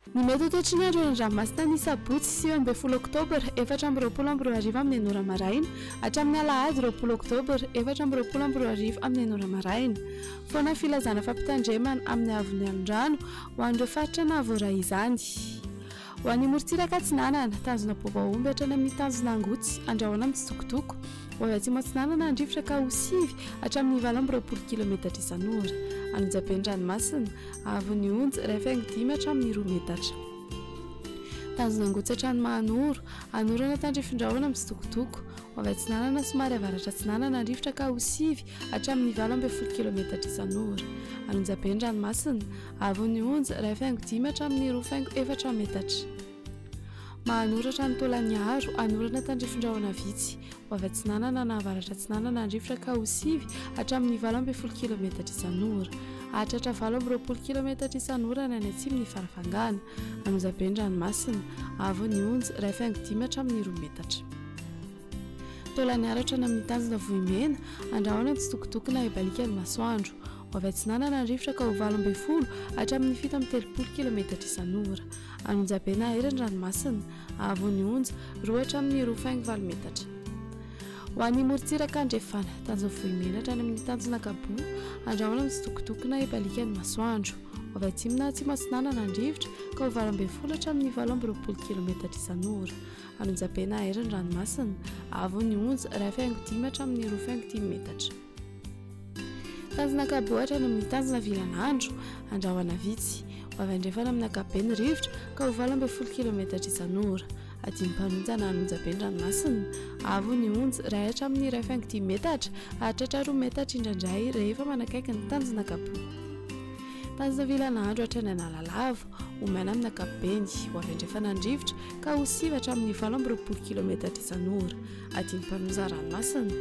Ny mety ho toetrin'andro eny Ranomasina ny sabotsy 20 oktobra 2024 amin'ny enora maraina hatramin'ny alahady 20 oktobra 2024 amin'ny enora maraina. Foana filazana fampitandremana amin'ny avon'ny alondrano ho an'ireo faritra na voaray izany. Ho an'ny morontsiraka Atsinanana tanjona Bobaomby hatrany amin'ny tanjona Angotsy andrahoana amin'ny Tsitokotoko. Ho avy atsimo Atsinanana andrivotra ka ho sivy hatramin'ny 20 kilometatra isan'ora. Anonjaben'ny ranomasina avon'ny onjy rehefa dimy hatramin'ny 2 metatra. Tanjona Angotsy hatrany Mahanoro anorana tandrifindrahoana amin'ny Tsitokotoko. Ho avy Atsinanana somary avaratra Atsinanana andrivotra ka ho sivy hatramin'ny 20 kilometatra isan'ora. Anonjaben'ny ranomasina avon'ny onjy rehefa dimy hatramin'ny 2.4 metatra. Mahanoro hatrany Tolaniaro anorana tandrifindrahoana vitsy. Ho avy Atsinanana na avaratra Atsinanana andrivotra ka ho sivy hatramin'ny 20 kilometatra isan'ora. Hatratra 20 kilometatra isan'ora ny any atsimon'ny farafangana. Anonjaben'ny ranomasina avon'ny onjy rehefa dimy hatramin'ny 2 metatra. Tolaniaro hatrany amin'ny tanjona Vohimena andrahoana amin'ny Tsitokotoko na Ibalikan'ny masoandro. Ho avy Atsinanana andrivotra ka ho 20 hatramin'ny 7 kilometatra isan'ora. Anonjaben'ny Aheriny ranomasina avon'ny onjy 2 hatramin'ny 2.4 metatra. Ho an'ny morontsiraka Andrefana tanjona Vohimena hatrany amin'ny tanjona Kabo andrahoana amin'ny Tsitokotoko na Ibalikan'ny masoandro. Ho avy atsimo na atsimo Atsinanana andrivotra ka ho 20 hatramin'ny 20 kilometatra isan'ora. Anonjaben'ny Aheriny ranomasina avon'ny onjy rehefa 5 hatramin'ny 2.10 metatra. Tanjona Kabo hatrany amin'ny tanjona Vilanandro andrahoana vitsy. Ho avy andrefana amin'ny Akaben'ny rivotra ka ho 20 kilometatra isan'ora. Adiny mpanonjana anonjaben'ny ranomasina avon'ny onjy ray hatramin'ny 2.10 metatra hatratra 2 metatra indraindray rehefa manakaiky ny tanjona Kabo. Tanjona Vilanandro hatrany Analalava omaina amin'ny Akabeny. Ho avy andrefana andrivotra ka ho sivy hatramin'ny 20 kilometatra isan'ora. Adiny mpanonjana ranomasina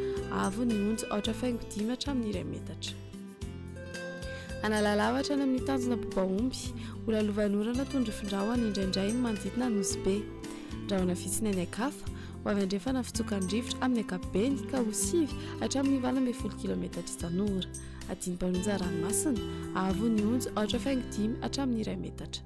avon'ny onjy 8.5 hatramin'ny 2 metatra. Analalava hatrany amin'ny tanjona Bobaomby olalovanorana tondrofindrahoana indraindray ny manodidina Nosy-be. Ndrahoana vitsiny any Akafa. Ho avy andrefana fitsokan-drivotra amin'ny Akabeny ka ho sivy hatramin'ny 20 kilometatra isan'ora. Adiny mpanonjana ranomasina avon'ny onjy 8.5 hatramin'ny 2 metatra.